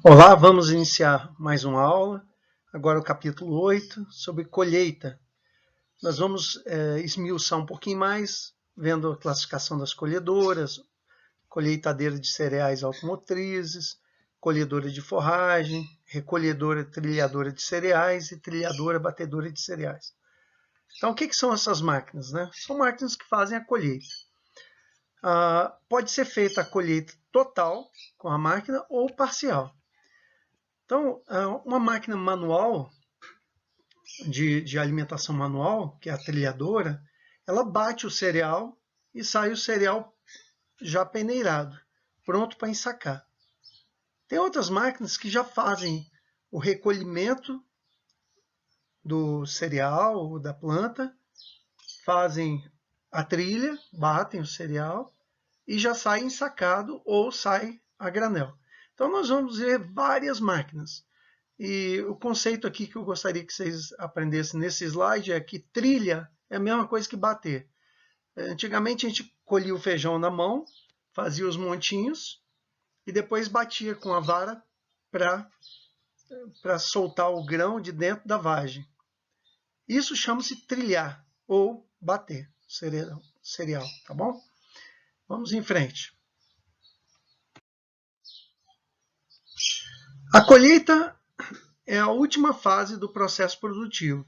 Olá, vamos iniciar mais uma aula. Agora o capítulo 8, sobre colheita. Nós vamos esmiuçar um pouquinho mais, vendo a classificação das colhedoras, colheitadeira de cereais automotrizes, colhedora de forragem, recolhedora trilhadora de cereais e trilhadora batedora de cereais. Então, o que são essas máquinas, né? São máquinas que fazem a colheita. Pode ser feita a colheita total com a máquina ou parcial. Então, uma máquina manual, de alimentação manual, que é a trilhadora, ela bate o cereal e sai o cereal já peneirado, pronto para ensacar. Tem outras máquinas que já fazem o recolhimento do cereal ou da planta, fazem a trilha, batem o cereal e já sai ensacado ou sai a granel. Então nós vamos ver várias máquinas. E o conceito aqui que eu gostaria que vocês aprendessem nesse slide é que trilha é a mesma coisa que bater. Antigamente a gente colhia o feijão na mão, fazia os montinhos e depois batia com a vara para soltar o grão de dentro da vagem. Isso chama-se trilhar ou bater cereal, tá bom? Vamos em frente. A colheita é a última fase do processo produtivo.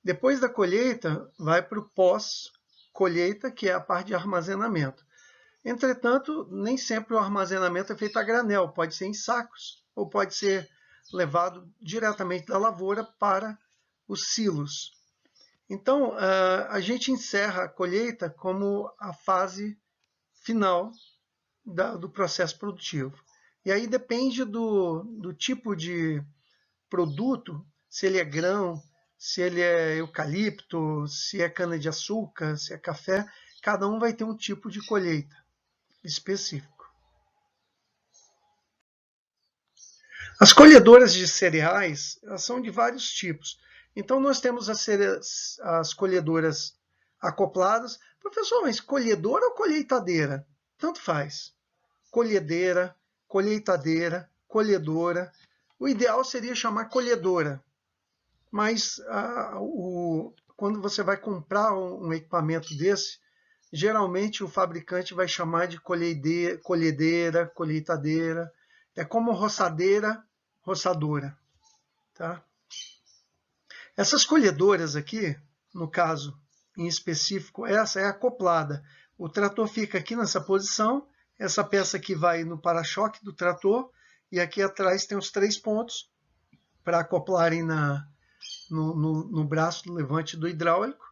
Depois da colheita, vai para o pós-colheita, que é a parte de armazenamento. Entretanto, nem sempre o armazenamento é feito a granel, pode ser em sacos ou pode ser levado diretamente da lavoura para os silos. Então, a gente encerra a colheita como a fase final do processo produtivo. E aí depende do tipo de produto, se ele é grão, se ele é eucalipto, se é cana-de-açúcar, se é café, cada um vai ter um tipo de colheita específico. As colhedoras de cereais são de vários tipos. Então nós temos as colhedoras acopladas. Professor, mas colhedora ou colheitadeira? Tanto faz. Colhedeira, colheitadeira, colhedora. O ideal seria chamar colhedora, mas quando você vai comprar um equipamento desse, geralmente o fabricante vai chamar de colhedeira, colheitadeira. É como roçadeira, roçadora. Tá? Essas colhedoras aqui, no caso em específico, essa é acoplada. O trator fica aqui nessa posição, essa peça aqui vai no para-choque do trator, e aqui atrás tem os 3 pontos para acoplarem no braço do levante do hidráulico.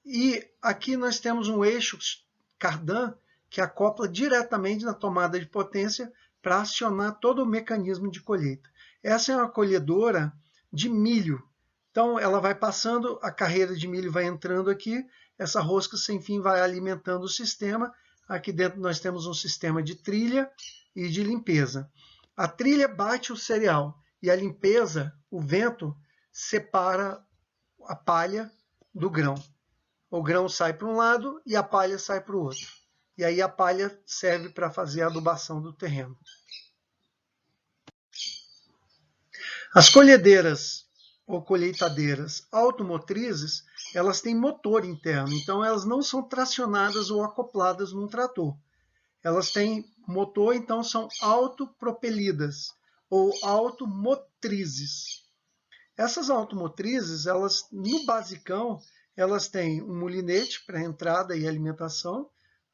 E aqui nós temos um eixo cardan que acopla diretamente na tomada de potência para acionar todo o mecanismo de colheita. Essa é uma colhedora de milho. Então ela vai passando, a carreira de milho vai entrando aqui, essa rosca sem fim vai alimentando o sistema. Aqui dentro nós temos um sistema de trilha e de limpeza. A trilha bate o cereal e a limpeza, o vento, separa a palha do grão. O grão sai para um lado e a palha sai para o outro. E aí a palha serve para fazer a adubação do terreno. As colhedeiras ou colheitadeiras automotrizes, elas têm motor interno, então elas não são tracionadas ou acopladas num trator. Elas têm motor, então são autopropelidas ou automotrizes. Essas automotrizes, elas no basicão, elas têm um molinete para entrada e alimentação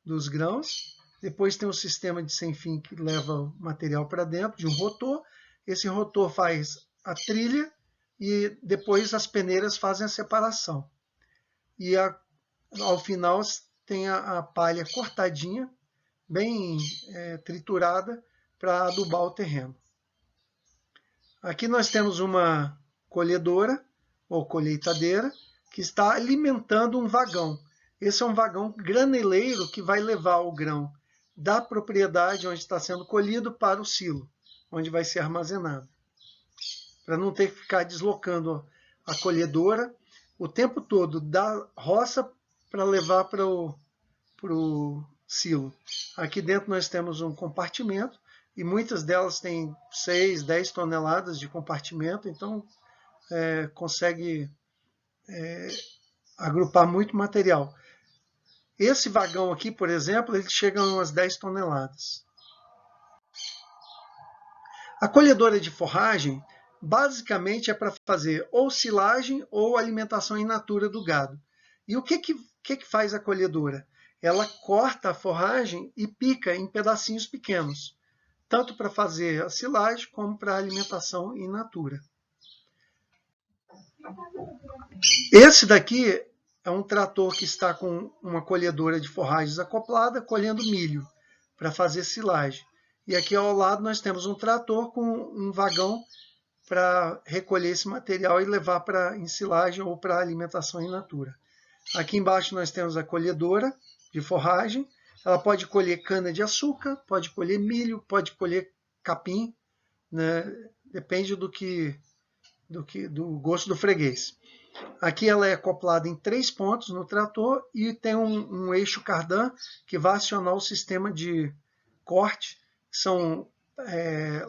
dos grãos. Depois tem um sistema de sem fim que leva o material para dentro, de um rotor. Esse rotor faz a trilha e depois as peneiras fazem a separação. E ao final tem a palha cortadinha, bem triturada, para adubar o terreno. Aqui nós temos uma colhedora ou colheitadeira que está alimentando um vagão. Esse é um vagão graneleiro que vai levar o grão da propriedade onde está sendo colhido para o silo, onde vai ser armazenado. Para não ter que ficar deslocando a colhedora o tempo todo da roça para levar para o silo. Aqui dentro nós temos um compartimento e muitas delas têm 6, 10 toneladas de compartimento, então consegue agrupar muito material. Esse vagão aqui, por exemplo, ele chega a umas 10 toneladas. A colhedora de forragem, basicamente, é para fazer ou silagem ou alimentação in natura do gado. E o que faz a colhedora? Ela corta a forragem e pica em pedacinhos pequenos, tanto para fazer a silagem como para a alimentação in natura. Esse daqui é um trator que está com uma colhedora de forragens acoplada, colhendo milho para fazer silagem. E aqui ao lado nós temos um trator com um vagão para recolher esse material e levar para ensilagem ou para alimentação in natura. Aqui embaixo nós temos a colhedora de forragem. Ela pode colher cana de açúcar, pode colher milho, pode colher capim, né? Depende do gosto do freguês. Aqui ela é acoplada em 3 pontos no trator e tem um eixo cardan que vai acionar o sistema de corte, que são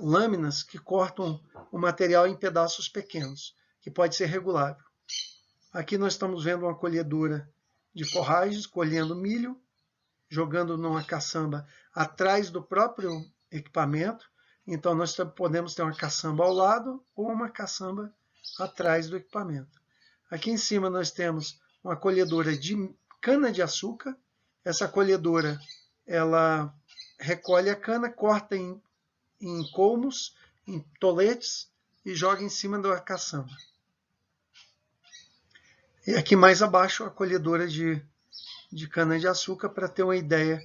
lâminas que cortam o material em pedaços pequenos, que pode ser regulável. Aqui nós estamos vendo uma colhedora de forragens, colhendo milho, jogando numa caçamba atrás do próprio equipamento. Então nós podemos ter uma caçamba ao lado ou uma caçamba atrás do equipamento. Aqui em cima nós temos uma colhedora de cana-de-açúcar. Essa colhedora ela recolhe a cana, corta em colmos, em toletes e joga em cima da caçamba. E aqui mais abaixo a colhedora de cana-de-açúcar para ter uma ideia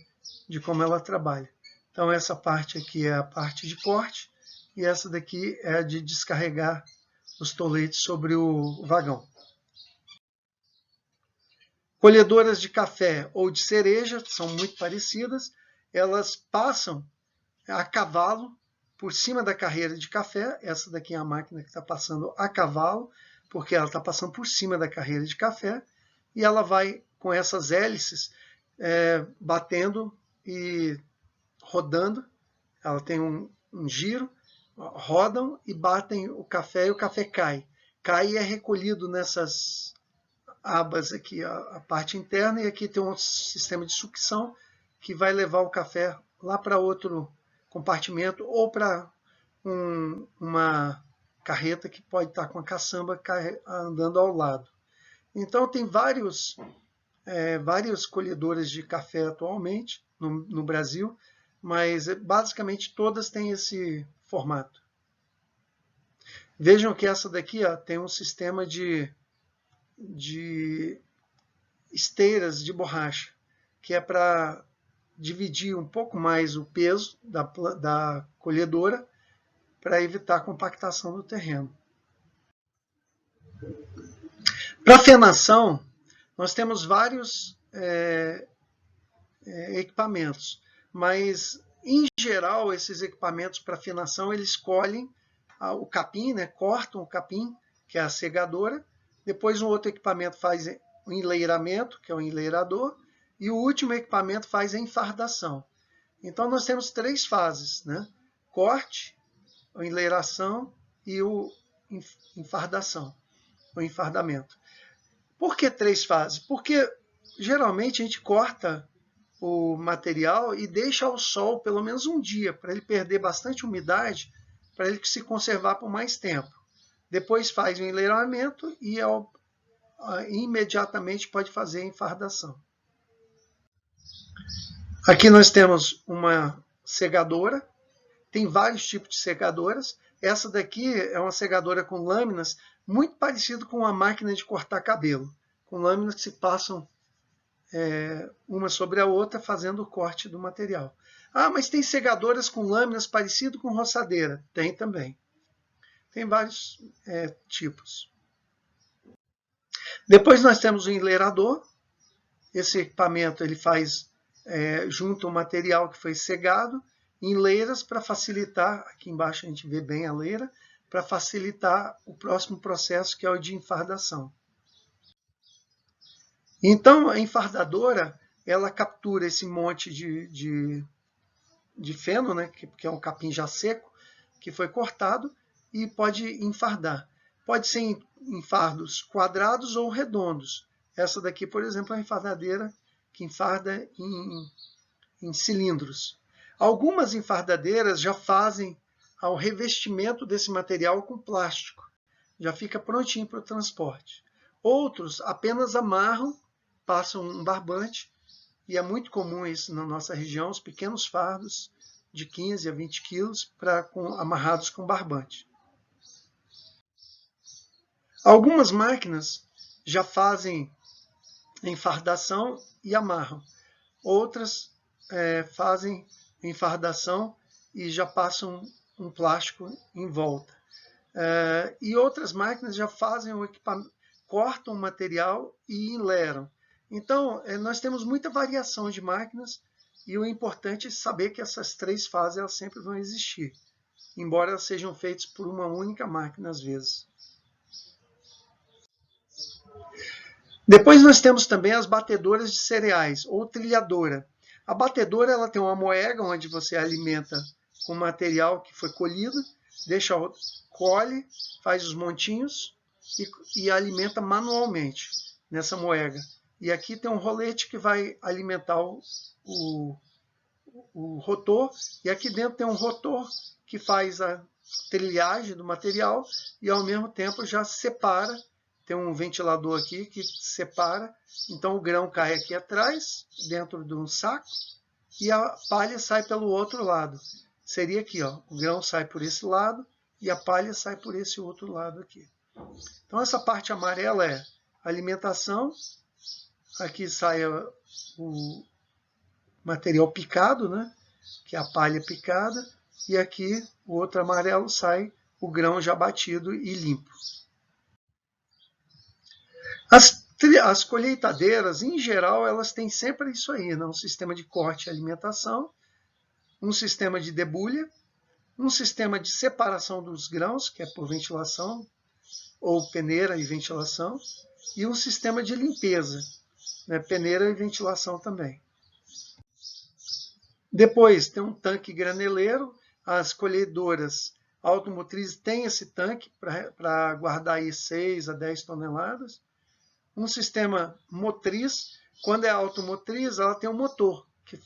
de como ela trabalha. Então essa parte aqui é a parte de corte e essa daqui é a de descarregar os toletes sobre o vagão. Colhedoras de café ou de cereja são muito parecidas. Elas passam a cavalo por cima da carreira de café. Essa daqui é a máquina que está passando a cavalo, porque ela está passando por cima da carreira de café. E ela vai com essas hélices batendo e rodando. Ela tem um giro, rodam e batem o café e o café cai. Cai e é recolhido nessas abas aqui, a parte interna, e aqui tem um sistema de sucção que vai levar o café lá para outro compartimento ou para uma carreta que pode estar com a caçamba andando ao lado. Então tem várias colhedoras de café atualmente no Brasil, mas basicamente todas têm esse formato. Vejam que essa daqui tem um sistema de esteiras de borracha, que é para dividir um pouco mais o peso da colhedora para evitar a compactação do terreno. Para fenação, nós temos vários equipamentos, mas em geral esses equipamentos para fenação eles colhem o capim, né? Cortam o capim, que é a segadora. Depois um outro equipamento faz o enleiramento, que é o enleirador, e o último equipamento faz a enfardação. Então nós temos 3 fases, né? Corte, a enleiração e o enfardação, o enfardamento. Por que 3 fases? Porque geralmente a gente corta o material e deixa ao sol pelo menos um dia, para ele perder bastante umidade, para ele se conservar por mais tempo. Depois faz o enleiramento e imediatamente pode fazer a enfardação. Aqui nós temos uma segadora. Tem vários tipos de segadoras. Essa daqui é uma segadora com lâminas, muito parecido com uma máquina de cortar cabelo, com lâminas que se passam uma sobre a outra, fazendo o corte do material. Ah, mas tem segadoras com lâminas parecido com roçadeira? Tem também. Tem vários tipos. Depois nós temos o enleirador. Esse equipamento ele faz junto o material que foi segado em leiras para facilitar, aqui embaixo a gente vê bem a leira, para facilitar o próximo processo, que é o de enfardação. Então a enfardadora ela captura esse monte de de feno, né, que é um capim já seco, que foi cortado, e pode enfardar. Pode ser em fardos quadrados ou redondos. Essa daqui, por exemplo, é uma enfardadeira que enfarda em cilindros. Algumas enfardadeiras já fazem o revestimento desse material com plástico. Já fica prontinho para o transporte. Outros apenas amarram, passam um barbante, e é muito comum isso na nossa região, os pequenos fardos de 15 a 20 quilos amarrados com barbante. Algumas máquinas já fazem enfardação e amarram. Outras fazem enfardação e já passam um plástico em volta. E outras máquinas já fazem o equipamento, cortam o material e enleram. Então, nós temos muita variação de máquinas e o importante é saber que essas três fases elas sempre vão existir, embora elas sejam feitas por uma única máquina às vezes. Depois nós temos também as batedoras de cereais, ou trilhadora. A batedora ela tem uma moega onde você alimenta com material que foi colhido, colhe, faz os montinhos e alimenta manualmente nessa moega. E aqui tem um rolete que vai alimentar o rotor, e aqui dentro tem um rotor que faz a trilhagem do material e ao mesmo tempo já separa. Tem um ventilador aqui que separa, então o grão cai aqui atrás, dentro de um saco, e a palha sai pelo outro lado. Seria aqui, ó, o grão sai por esse lado e a palha sai por esse outro lado aqui. Então essa parte amarela é alimentação, aqui sai o material picado, né, que é a palha picada, e aqui o outro amarelo sai o grão já batido e limpo. As colheitadeiras, em geral, elas têm sempre isso aí, né? Um sistema de corte e alimentação, um sistema de debulha, um sistema de separação dos grãos, que é por ventilação, ou peneira e ventilação, e um sistema de limpeza, né? Peneira e ventilação também. Depois tem um tanque graneleiro, as colhedoras automotrizes têm esse tanque para guardar aí 6 a 10 toneladas. Um sistema motriz, quando é automotriz, ela tem um motor, que a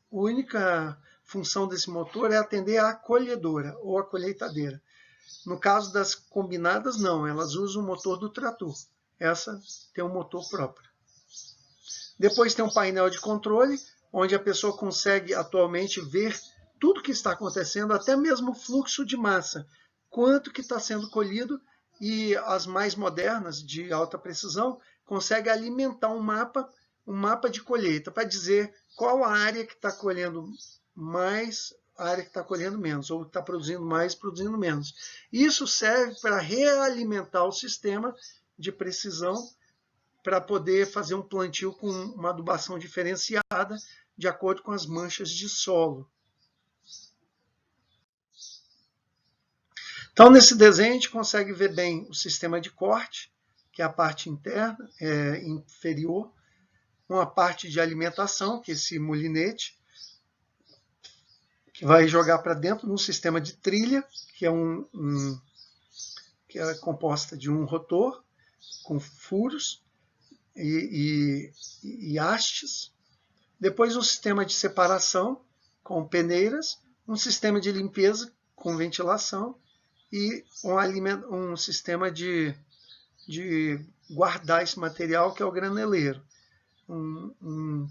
única função desse motor é atender a colhedora ou a colheitadeira. No caso das combinadas, não, elas usam o motor do trator. Essa tem um motor próprio. Depois tem um painel de controle, onde a pessoa consegue atualmente ver tudo que está acontecendo, até mesmo o fluxo de massa, quanto que está sendo colhido. E as mais modernas, de alta precisão, conseguem alimentar um mapa de colheita, para dizer qual a área que está colhendo mais, a área que está colhendo menos, ou está produzindo mais, produzindo menos. Isso serve para realimentar o sistema de precisão, para poder fazer um plantio com uma adubação diferenciada, de acordo com as manchas de solo. Então, nesse desenho, a gente consegue ver bem o sistema de corte, que é a parte interna, inferior, uma parte de alimentação, que é esse molinete, que vai jogar para dentro de um sistema de trilha, que é que é composta de um rotor com furos e hastes. Depois um sistema de separação com peneiras, um sistema de limpeza com ventilação, e um sistema de guardar esse material, que é o graneleiro. Um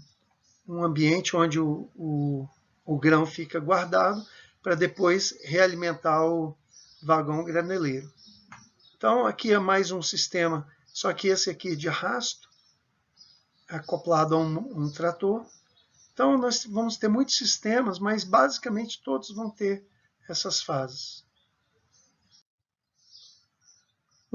ambiente onde o grão fica guardado para depois realimentar o vagão graneleiro. Então aqui é mais um sistema, só que esse aqui de arrasto, acoplado a um trator. Então nós vamos ter muitos sistemas, mas basicamente todos vão ter essas fases.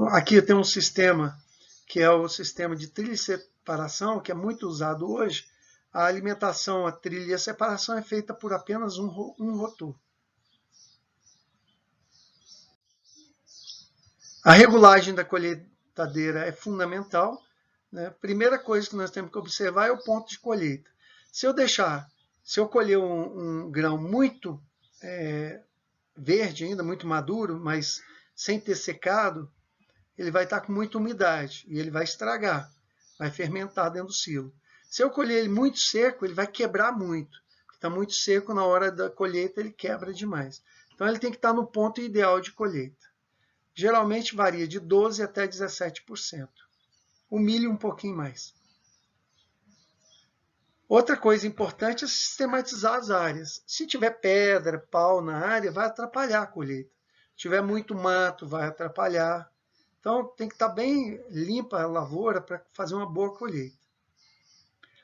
Aqui tem um sistema que é o sistema de trilha e separação, que é muito usado hoje. A alimentação, a trilha e a separação é feita por apenas um rotor. A regulagem da colheitadeira é fundamental, né? Primeira coisa que nós temos que observar é o ponto de colheita. Se eu deixar Se eu colher um grão muito verde ainda, muito maduro, mas sem ter secado, ele vai estar com muita umidade e ele vai estragar, vai fermentar dentro do silo. Se eu colher ele muito seco, ele vai quebrar muito. Está muito seco, na hora da colheita ele quebra demais. Então ele tem que estar no ponto ideal de colheita. Geralmente varia de 12% até 17%. O milho um pouquinho mais. Outra coisa importante é sistematizar as áreas. Se tiver pedra, pau na área, vai atrapalhar a colheita. Se tiver muito mato, vai atrapalhar. Então tem que estar bem limpa a lavoura para fazer uma boa colheita.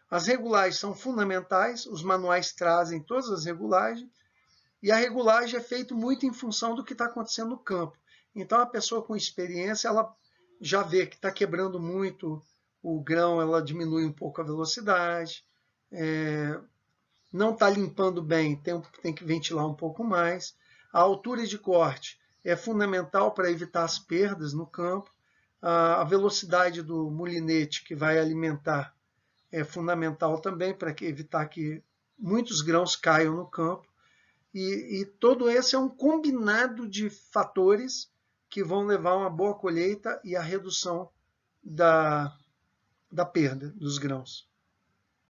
As regulagens são fundamentais, os manuais trazem todas as regulagens, e a regulagem é feita muito em função do que está acontecendo no campo. Então a pessoa com experiência, ela já vê que está quebrando muito o grão, ela diminui um pouco a velocidade, não está limpando bem, tem que ventilar um pouco mais. A altura de corte é fundamental para evitar as perdas no campo. A velocidade do molinete que vai alimentar é fundamental também para evitar que muitos grãos caiam no campo. E todo esse é um combinado de fatores que vão levar a uma boa colheita e a redução da perda dos grãos.